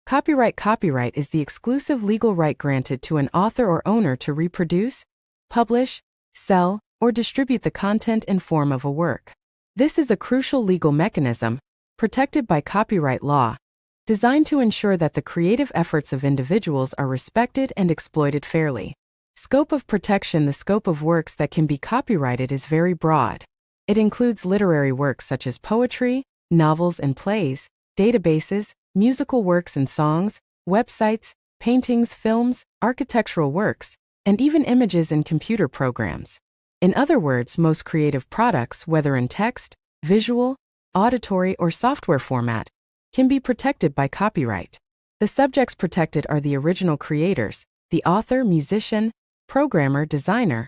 Copyright is the exclusive legal right granted to an author or owner to reproduce, publish, sell, or distribute the content and form of a work. This is a crucial legal mechanism, protected by copyright law, designed to ensure that the creative efforts of individuals are respected and exploited fairly. Scope of protection. The scope of works that can be copyrighted is very broad. It includes literary works such as poetry, novels and plays, databases, musical works and songs, websites, paintings, films, architectural works, and even images and computer programs. In other words, most creative products, whether in text, visual, auditory, or software format, can be protected by copyright. The subjects protected are the original creators, the author, musician, programmer, designer,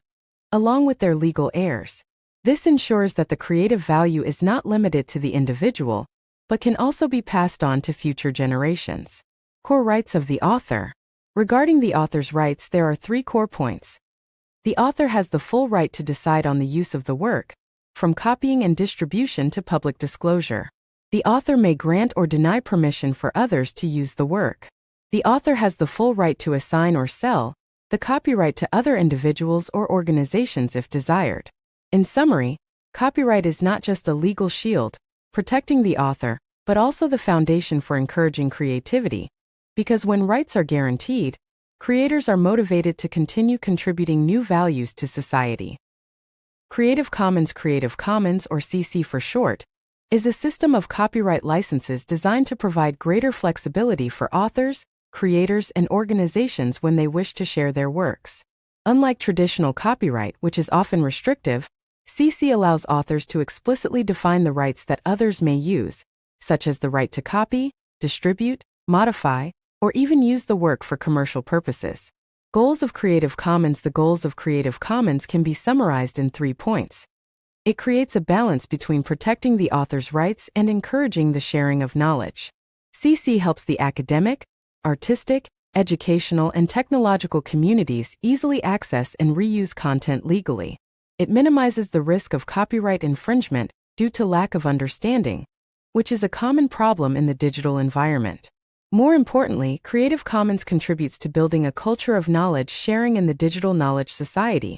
along with their legal heirs. This ensures that the creative value is not limited to the individual, but can also be passed on to future generations. Core rights of the author. Regarding the author's rights, there are 3 core points. The author has the full right to decide on the use of the work, from copying and distribution to public disclosure. The author may grant or deny permission for others to use the work. The author has the full right to assign or sell the copyright to other individuals or organizations if desired. In summary, copyright is not just a legal shield protecting the author, but also the foundation for encouraging creativity, because when rights are guaranteed, creators are motivated to continue contributing new values to society. Creative Commons or CC for short, is a system of copyright licenses designed to provide greater flexibility for authors, creators, and organizations when they wish to share their works. Unlike traditional copyright, which is often restrictive, CC allows authors to explicitly define the rights that others may use, such as the right to copy, distribute, modify, or even use the work for commercial purposes. Goals of Creative Commons. The goals of Creative Commons can be summarized in 3 points. It creates a balance between protecting the author's rights and encouraging the sharing of knowledge. CC helps the academic, artistic, educational, and technological communities easily access and reuse content legally. It minimizes the risk of copyright infringement due to lack of understanding, which is a common problem in the digital environment. More importantly, Creative Commons contributes to building a culture of knowledge sharing in the digital knowledge society,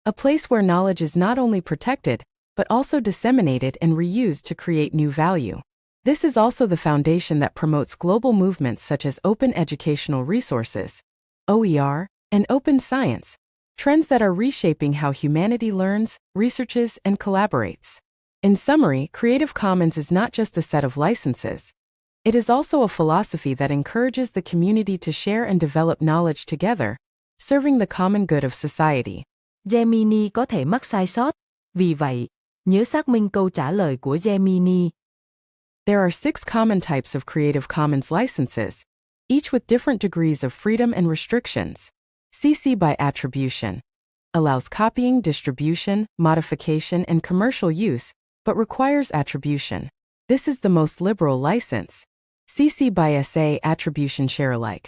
a place where knowledge is not only protected, but also disseminated and reused to create new value. This is also the foundation that promotes global movements such as open educational resources, OER, and open science, trends that are reshaping how humanity learns, researches, and collaborates. In summary, Creative Commons is not just a set of licenses. It is also a philosophy that encourages the community to share and develop knowledge together, serving the common good of society. Gemini có thể mắc sai sót, vì vậy, nhớ xác minh câu trả lời của Gemini. There are 6 common types of Creative Commons licenses, each with different degrees of freedom and restrictions. CC by attribution allows copying, distribution, modification, and commercial use, but requires attribution. This is the most liberal license. CC by SA attribution share alike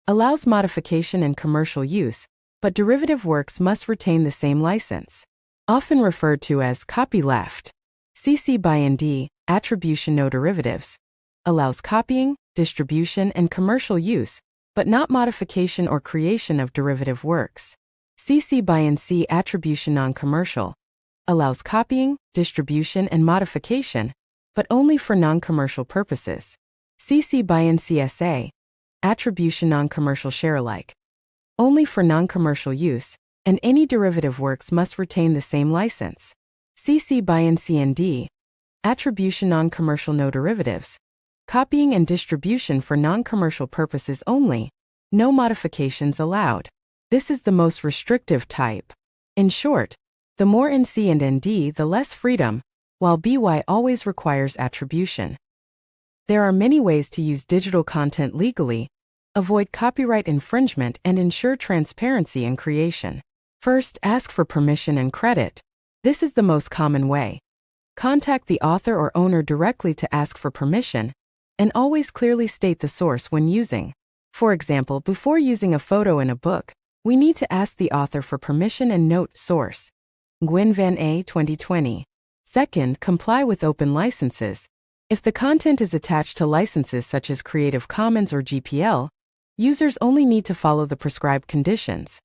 allows modification and commercial use, but derivative works must retain the same license, often referred to as copyleft. CC by ND attribution no derivatives allows copying, distribution, and commercial use, but not modification or creation of derivative works. CC by NC attribution non-commercial allows copying, distribution, and modification, but only for non-commercial purposes. CC by NCSA attribution non-commercial share alike only for non-commercial use, and any derivative works must retain the same license. CC by NCND attribution non-commercial no derivatives copying and distribution for non-commercial purposes only, no modifications allowed. This is the most restrictive type. In short, the more NC and ND, the less freedom, while BY always requires attribution. There are many ways to use digital content legally, avoid copyright infringement, and ensure transparency in creation. First, ask for permission and credit. This is the most common way. Contact the author or owner directly to ask for permission, and always clearly state the source when using. For example, before using a photo in a book, we need to ask the author for permission and note source. Gwen Van A. 2020. Second, comply with open licenses. If the content is attached to licenses such as Creative Commons or GPL, users only need to follow the prescribed conditions.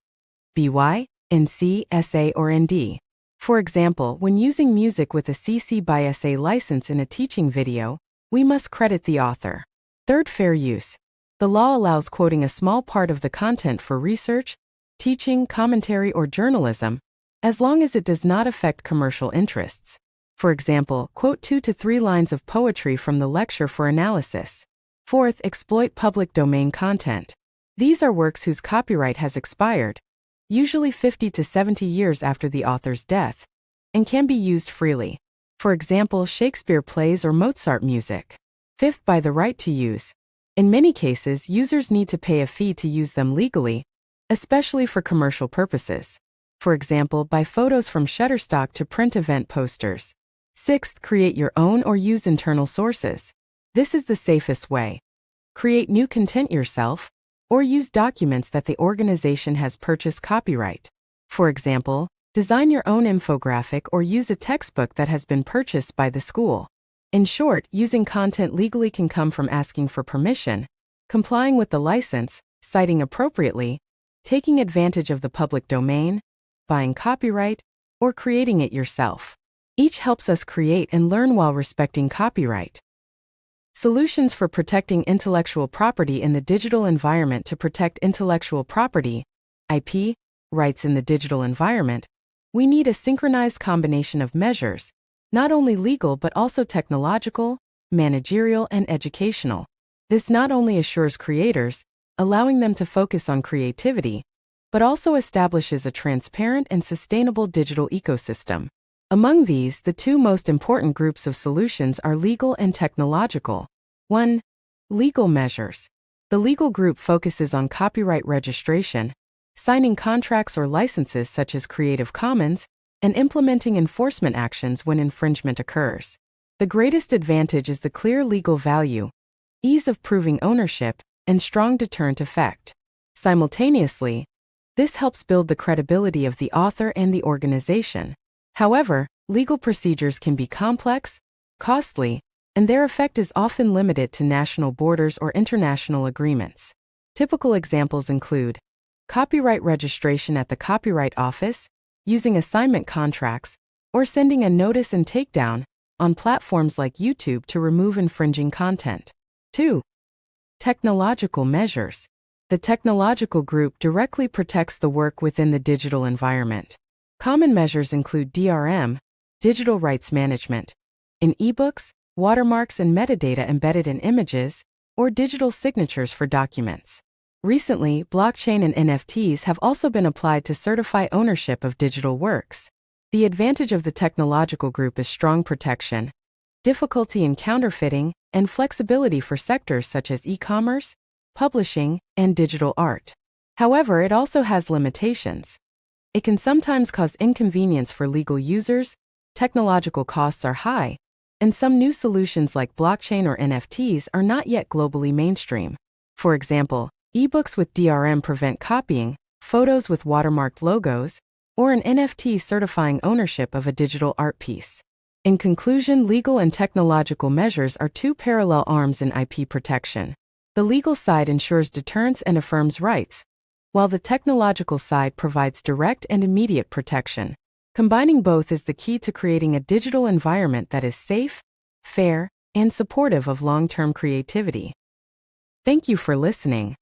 BY, NC, SA, or ND. For example, when using music with a CC by SA license in a teaching video, we must credit the author. Third, fair use. The law allows quoting a small part of the content for research, teaching, commentary, or journalism, as long as it does not affect commercial interests. For example, quote 2 to 3 lines of poetry from the lecture for analysis. Fourth, exploit public domain content. These are works whose copyright has expired, usually 50 to 70 years after the author's death, and can be used freely. For example, Shakespeare plays or Mozart music. Fifth, by the right to use. In many cases, users need to pay a fee to use them legally, especially for commercial purposes. For example, buy photos from Shutterstock to print event posters. Sixth, create your own or use internal sources. This is the safest way. Create new content yourself, or use documents that the organization has purchased copyright. For example, design your own infographic or use a textbook that has been purchased by the school. In short, using content legally can come from asking for permission, complying with the license, citing appropriately, taking advantage of the public domain, buying copyright, or creating it yourself. Each helps us create and learn while respecting copyright. Solutions for protecting intellectual property in the digital environment. To protect intellectual property, IP, rights in the digital environment, we need a synchronized combination of measures, not only legal but also technological, managerial, and educational. This not only assures creators, allowing them to focus on creativity, but also establishes a transparent and sustainable digital ecosystem. Among these, the two most important groups of solutions are legal and technological. 1. Legal measures. The legal group focuses on copyright registration, signing contracts or licenses such as Creative Commons, and implementing enforcement actions when infringement occurs. The greatest advantage is the clear legal value, ease of proving ownership, and strong deterrent effect. Simultaneously, this helps build the credibility of the author and the organization. However, legal procedures can be complex, costly, and their effect is often limited to national borders or international agreements. Typical examples include copyright registration at the Copyright Office, using assignment contracts, or sending a notice and takedown on platforms like YouTube to remove infringing content. 2. Technological measures. The technological group directly protects the work within the digital environment. Common measures include DRM, digital rights management, in ebooks, watermarks and metadata embedded in images, or digital signatures for documents. Recently, blockchain and NFTs have also been applied to certify ownership of digital works. The advantage of the technological group is strong protection, difficulty in counterfeiting, and flexibility for sectors such as e-commerce, publishing, and digital art. However, it also has limitations. It can sometimes cause inconvenience for legal users, technological costs are high, and some new solutions like blockchain or NFTs are not yet globally mainstream. For example, ebooks with DRM prevent copying, photos with watermarked logos, or an NFT certifying ownership of a digital art piece. In conclusion, legal and technological measures are two parallel arms in IP protection. The legal side ensures deterrence and affirms rights, while the technological side provides direct and immediate protection. Combining both is the key to creating a digital environment that is safe, fair, and supportive of long-term creativity. Thank you for listening.